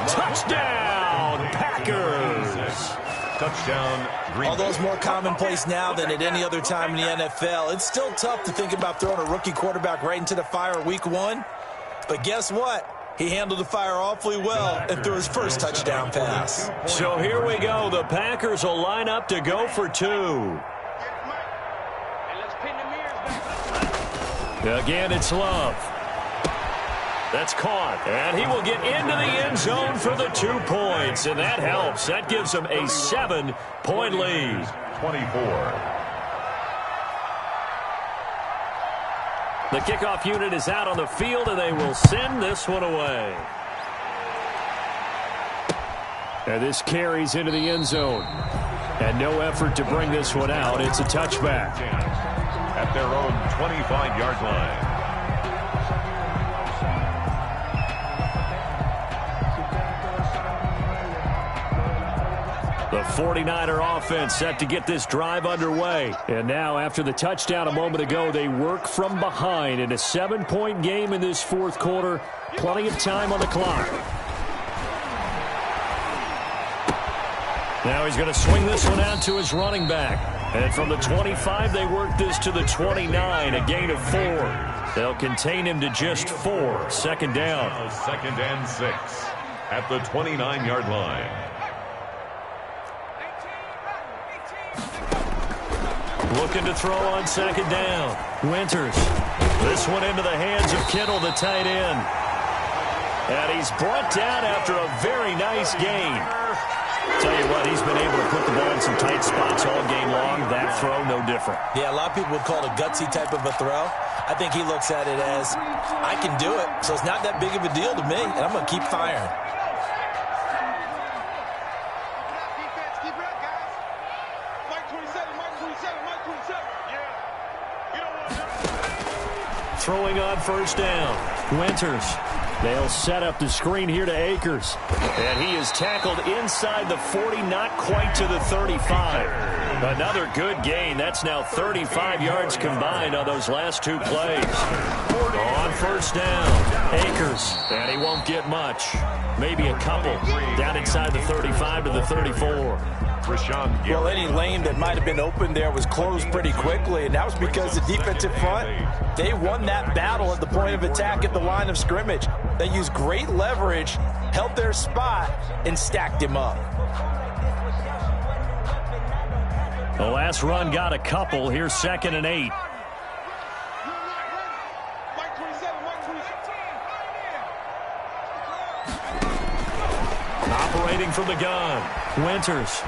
Touchdown, Packers! Touchdown, Green. Although it's more commonplace now than at any other time in the NFL, it's still tough to think about throwing a rookie quarterback right into the fire week 1. But guess what? He handled the fire awfully well and threw his first touchdown pass. So here we go. The Packers will line up to go for 2. Again, it's Love. That's caught. And he will get into the end zone for the 2 points. And that helps. That gives them a 7-point lead. 24. The kickoff unit is out on the field, and they will send this one away. And this carries into the end zone. And no effort to bring this one out. It's a touchback. At their own 25-yard line. The 49er offense set to get this drive underway. And now, after the touchdown a moment ago, they work from behind in a 7-point game in this fourth quarter. Plenty of time on the clock. Now he's going to swing this one out to his running back. And from the 25, they work this to the 29, a gain of 4. They'll contain him to just 4. 2nd down. 2nd and 6 at the 29-yard line. Looking to throw on 2nd down. Winters. This one into the hands of Kittle, the tight end. And he's brought down after a very nice gain. Tell you what, he's been able to put the ball in some tight spots all game long. That throw, no different. Yeah, a lot of people would call it a gutsy type of a throw. I think he looks at it as, I can do it, so it's not that big of a deal to me, and I'm going to keep firing. Keep it up, guys. Mike 27, Mike 27, Mike 27. Yeah. You don't want to. Throwing on 1st down. Winters. They'll set up the screen here to Akers. And he is tackled inside the 40, not quite to the 35. Another good gain. That's now 35 yards combined on those last 2 plays. On 1st down, Akers. And he won't get much. Maybe a couple. Down inside the 35 to the 34. Well, any lane that might have been open there was closed pretty quickly, and that was because the defensive front, they won that battle at the point of attack at the line of scrimmage. They used great leverage, held their spot, and stacked him up. The last run got a couple. Here's 2nd and 8. Mike 27, Mike 27. Operating from the gun. Winters.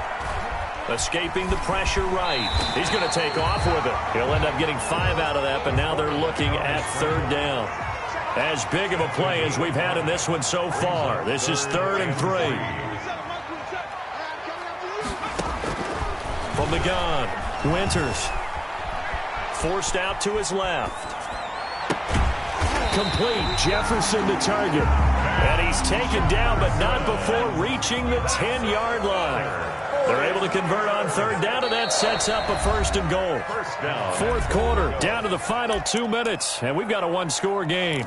Escaping the pressure right. He's going to take off with it. He'll end up getting 5 out of that, but now they're looking at 3rd down. As big of a play as we've had in this one so far. This is 3rd and 3. From the gun, Winters. Forced out to his left. Complete. Jefferson the target. And he's taken down, but not before reaching the 10-yard line. They're able to convert on 3rd down, and that sets up a 1st and goal. 4th quarter, down to the final 2 minutes, and we've got a 1-score game.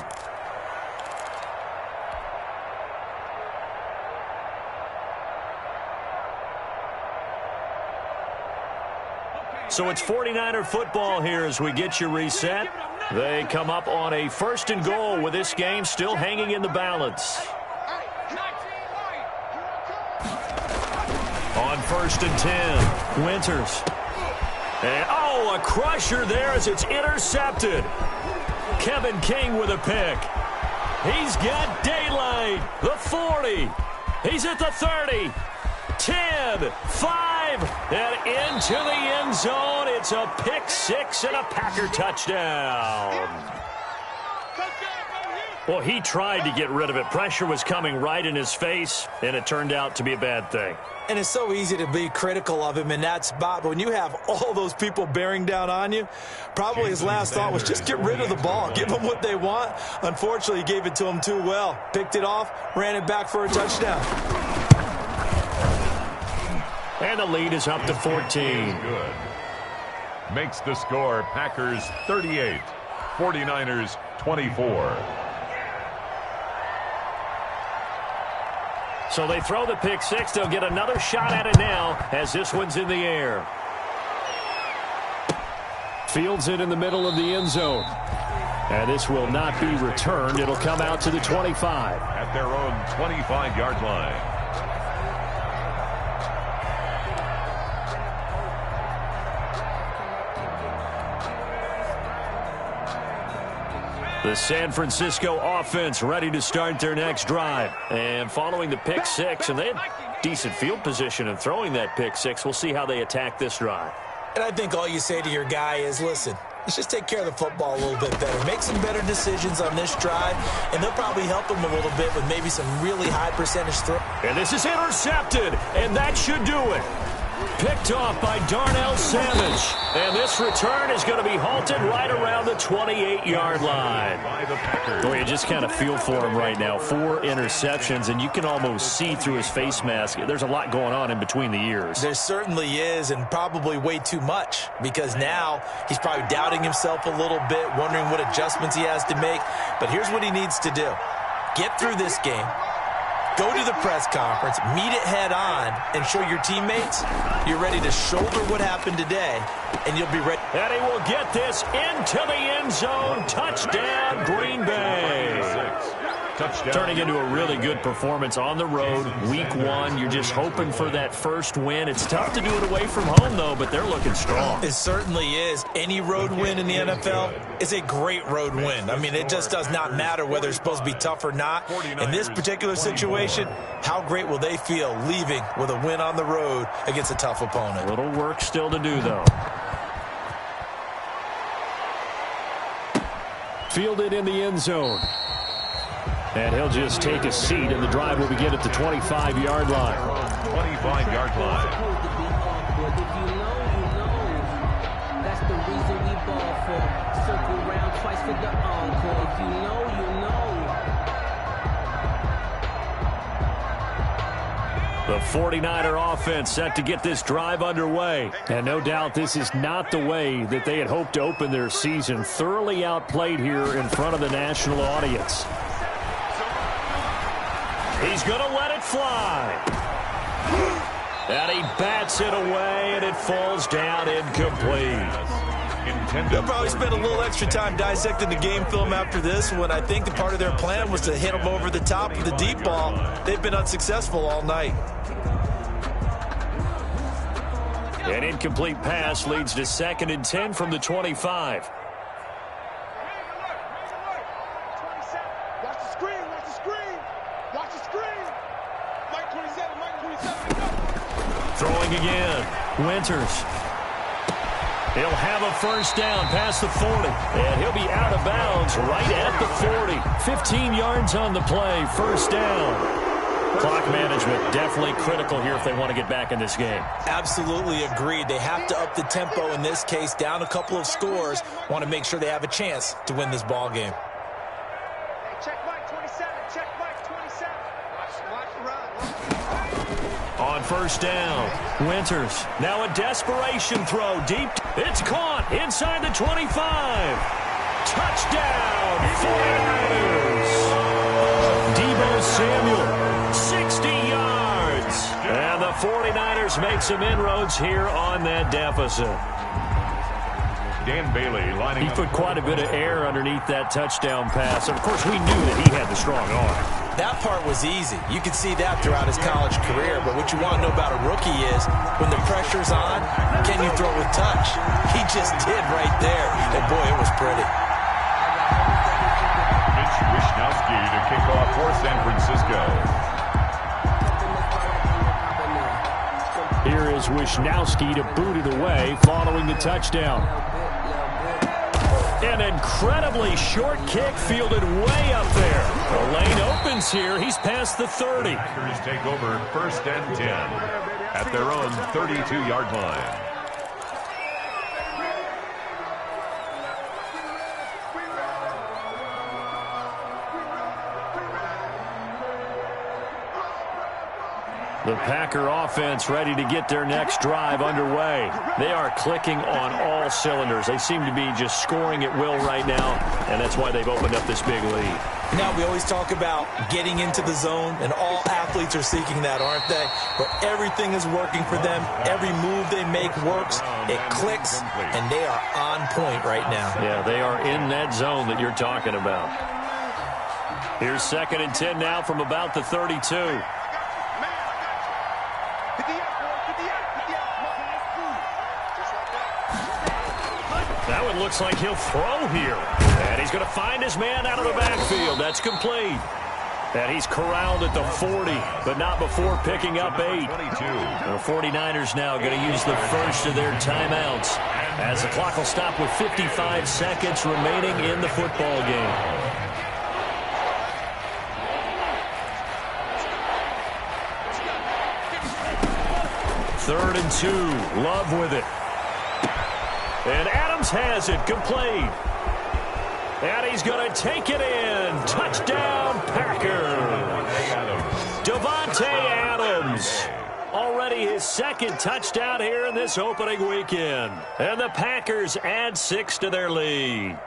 So it's 49er football here as we get you reset. They come up on a 1st and goal with this game still hanging in the balance. On 1st and 10, Winters. And, a crusher there as it's intercepted. Kevin King with a pick. He's got daylight. The 40. He's at the 30. 10, 5, and into the end zone. It's a pick six and a Packer touchdown. Well, he tried to get rid of it. Pressure was coming right in his face, and it turned out to be a bad thing. And it's so easy to be critical of him in that spot, but when you have all those people bearing down on you, probably his last thought was just get rid of the ball, give them what they want. Unfortunately, he gave it to them too well. Picked it off, ran it back for a touchdown. And the lead is up to 14. Good. Makes the score Packers 38, 49ers 24. So they throw the pick six. They'll get another shot at it now as this one's in the air. Fields it in the middle of the end zone. And this will not be returned. It'll come out to the 25. At their own 25-yard line. The San Francisco offense ready to start their next drive. And following the pick six, and they had decent field position in throwing that pick six. We'll see how they attack this drive. And I think all you say to your guy is, listen, let's just take care of the football a little bit better. Make some better decisions on this drive, and they'll probably help him a little bit with maybe some really high percentage throw. And this is intercepted, and that should do it. Picked off by Darnell Savage. And this return is going to be halted right around the 28-yard line. Boy, you just kind of feel for him right now. 4 interceptions, and you can almost see through his face mask. There's a lot going on in between the ears. There certainly is, and probably way too much, because now he's probably doubting himself a little bit, wondering what adjustments he has to make. But here's what he needs to do. Get through this game. Go to the press conference, meet it head on, and show your teammates you're ready to shoulder what happened today, and you'll be ready. And he will get this into the end zone. Touchdown, Green Bay. Touchdown. Turning into a really good performance on the road. Week 1, you're just hoping for that first win. It's tough to do it away from home, though, but they're looking strong. It certainly is. Any road win in the NFL is a great road win. I mean, it just does not matter whether it's supposed to be tough or not. In this particular situation, how great will they feel leaving with a win on the road against a tough opponent? A little work still to do, though. Fielded in the end zone. And he'll just take a seat, and the drive will begin at the 25-yard line. 25-yard line. That's the reason we ball for. Circle round twice for the encore. If you know, you know. The 49er offense set to get this drive underway. And no doubt this is not the way that they had hoped to open their season. Thoroughly outplayed here in front of the national audience. He's going to let it fly. And he bats it away, and it falls down incomplete. They'll probably spend a little extra time dissecting the game film after this one. I think the part of their plan was to hit them over the top of the deep ball. They've been unsuccessful all night. An incomplete pass leads to 2nd and 10 from the 25. Watch the screen, watch the screen. Watch the screen. Mike 27, Mike 27. Throwing again. Winters. He'll have a first down past the 40. And he'll be out of bounds right at the 40. 15 yards on the play. First down. Clock management definitely critical here if they want to get back in this game. Absolutely agreed. They have to up the tempo in this case, down a couple of scores. Want to make sure they have a chance to win this ball game. Hey, check Mike 27, check Mike 27. Watch the run. On first down, Winters. Now a desperation throw deep. It's caught inside the 25. Touchdown, 49ers. Deebo Samuel. 60 yards. And the 49ers make some inroads here on that deficit. Dan Bailey lining He up. put quite a bit of air underneath that touchdown pass. And, of course, we knew that he had the strong arm. That part was easy. You could see that throughout his college career. But what you want to know about a rookie is when the pressure's on, can you throw with touch? He just did right there. And, boy, it was pretty. Wishnowski to kick off for San Francisco. Here is Wishnowski to boot it away following the touchdown. An incredibly short kick fielded way up there. The lane opens here. He's past the 30. Packers take over 1st and 10 at their own 32-yard line. The Packer offense ready to get their next drive underway. They are clicking on all cylinders. They seem to be just scoring at will right now, and that's why they've opened up this big lead. Now, we always talk about getting into the zone, and all athletes are seeking that, aren't they? Where everything is working for them. Every move they make works. It clicks, and they are on point right now. Yeah, they are in that zone that you're talking about. Here's 2nd and 10 now from about the 32. That one looks like he'll throw here. And he's going to find his man out of the backfield. That's complete. And he's corralled at the 40, but not before picking up 8. The 49ers now going to use the first of their timeouts as the clock will stop with 55 seconds remaining in the football game. Third and 2. Love with it. And Adams has it complete. And he's going to take it in. Touchdown, Packers. Davante Adams. Already his 2nd touchdown here in this opening weekend. And the Packers add 6 to their lead.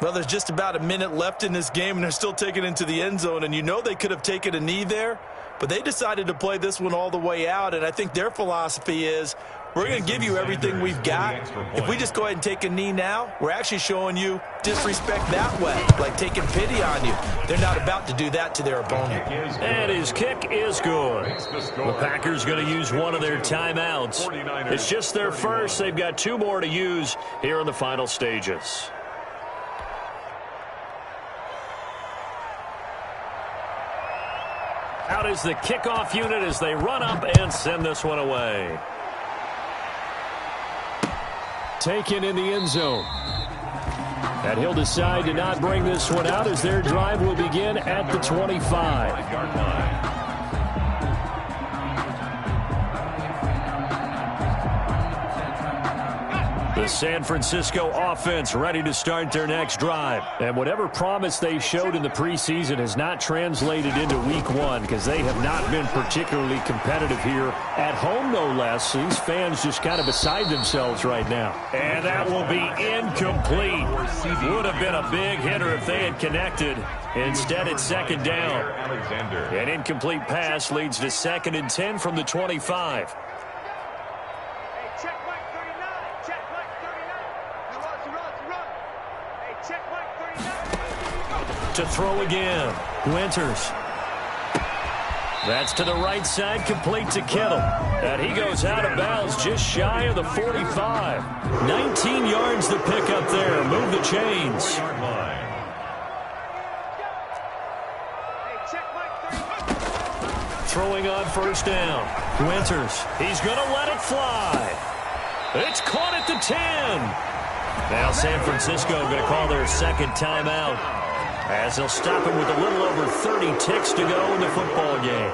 Well, there's just about a minute left in this game, and they're still taking it into the end zone. And you know they could have taken a knee there, but they decided to play this one all the way out. And I think their philosophy is, we're going to give you everything we've got. If we just go ahead and take a knee now, we're actually showing you disrespect that way, like taking pity on you. They're not about to do that to their opponent. And his kick is good. The Packers going to use one of their timeouts. It's just their first. They've got 2 more to use here in the final stages. Out is the kickoff unit as they run up and send this one away. Taken in the end zone. And he'll decide to not bring this one out as their drive will begin at the 25-yard line. The San Francisco offense ready to start their next drive. And whatever promise they showed in the preseason has not translated into week 1 because they have not been particularly competitive here at home, no less. So these fans just kind of beside themselves right now. And that will be incomplete. Would have been a big hitter if they had connected. Instead, it's 2nd down. An incomplete pass leads to 2nd and 10 from the 25. To throw again. Winters. That's to the right side, complete to Kittle. And he goes out of bounds just shy of the 45. 19 yards to pick up there. Move the chains. Throwing on 1st down. Winters. He's going to let it fly. It's caught at the 10. Now San Francisco going to call their 2nd timeout, as they'll stop him with a little over 30 ticks to go in the football game.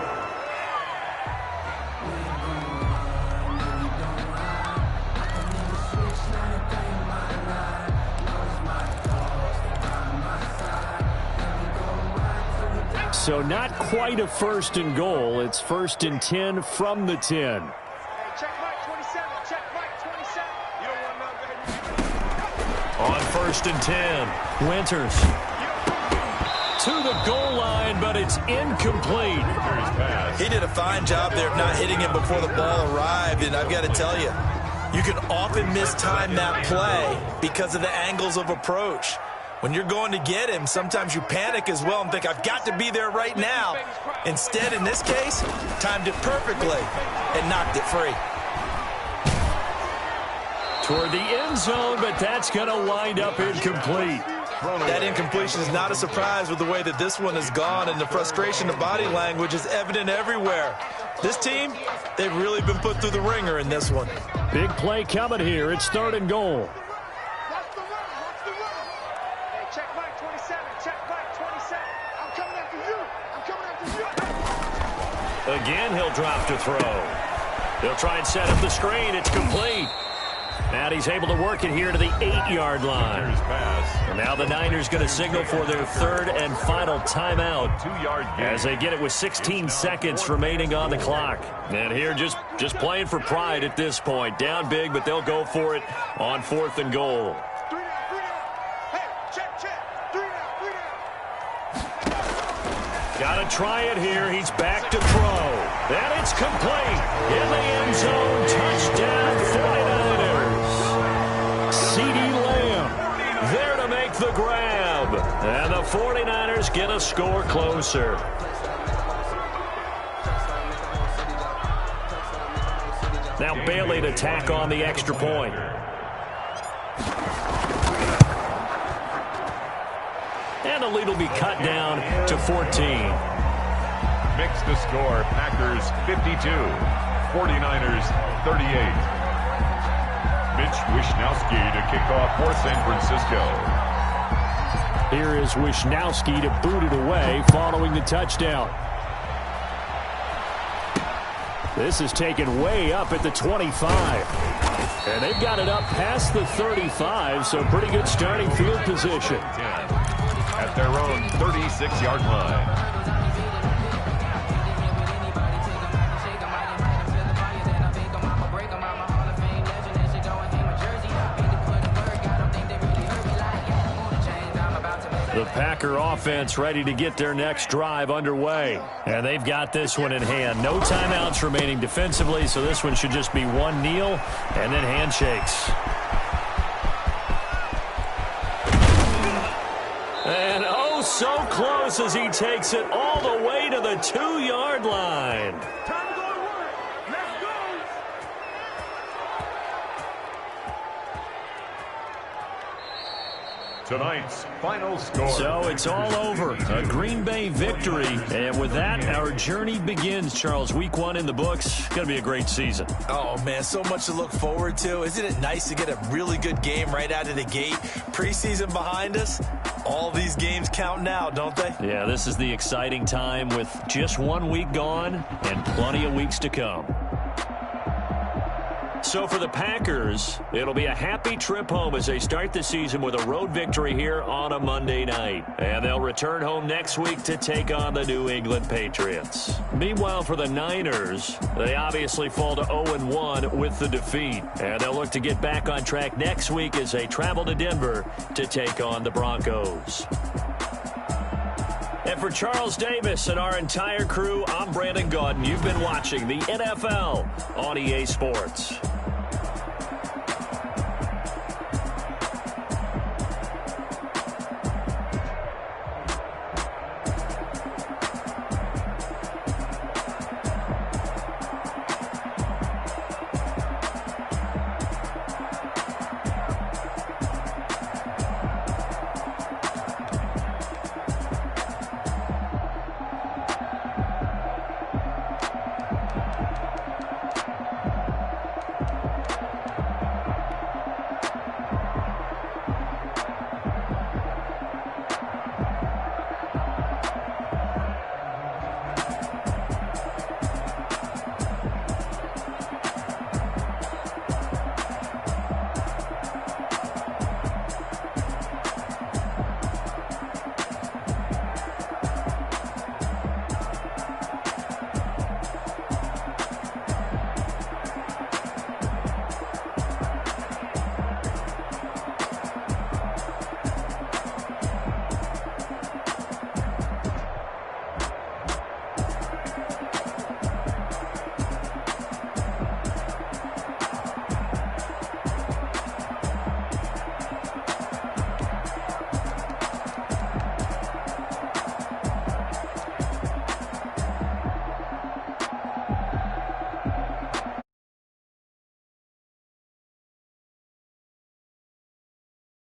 So not quite a 1st and goal. It's 1st and 10 from the 10. On 1st and 10, Winters to the goal line, but it's incomplete. He did a fine job there of not hitting him before the ball arrived, and I've got to tell you, you can often mistime that play because of the angles of approach. When you're going to get him, sometimes you panic as well and think, I've got to be there right now. Instead, in this case, timed it perfectly and knocked it free. Toward the end zone, but that's going to wind up incomplete. That incompletion is not a surprise with the way that this one has gone, and the frustration, the body language is evident everywhere. This team, they've really been put through the ringer in this one. Big play coming here. It's 3rd and goal. Watch the run. Watch the run. Hey, check Mike 27. Check Mike 27. I'm coming after you. I'm coming after you. Again, he'll drop to throw. They'll try and set up the screen. It's complete. And he's able to work it here to the 8-yard line. And now the Niners going to signal for their 3rd and final timeout 2-yard gain. as they get it with 16 seconds remaining on the clock. And here just playing for pride at this point. Down big, but they'll go for it on 4th and goal. 3 down. Hey, check. 3 down. Got to try it here. He's back to throw. And it's complete. In the end zone. Touchdown 49ers. CeeDee Lamb there to make the grab. And the 49ers get a score closer. Now Bailey to tack on the extra point. And the lead will be cut down to 14. Mix the score. Packers 52. 49ers 38. Mitch Wishnowsky to kick off for San Francisco. Here is Wishnowsky to boot it away following the touchdown. This is taken way up at the 25. And they've got it up past the 35, so pretty good starting field position. At their own 36-yard line. The Packer offense ready to get their next drive underway. And they've got this one in hand. No timeouts remaining defensively, so this one should just be one kneel and then handshakes. And oh, so close as he takes it all the way to the 2-yard line. Time to go to work. Let's go. Tonight's final score. So it's all over. A Green Bay victory. And with that, our journey begins, Charles. Week 1 in the books. Going to be a great season. Oh, man, so much to look forward to. Isn't it nice to get a really good game right out of the gate? Preseason behind us. All these games count now, don't they? Yeah, this is the exciting time with just 1 week gone and plenty of weeks to come. So for the Packers, it'll be a happy trip home as they start the season with a road victory here on a Monday night. And they'll return home next week to take on the New England Patriots. Meanwhile, for the Niners, they obviously fall to 0-1 with the defeat. And they'll look to get back on track next week as they travel to Denver to take on the Broncos. And for Charles Davis and our entire crew, I'm Brandon Gaudin. You've been watching the NFL on EA Sports.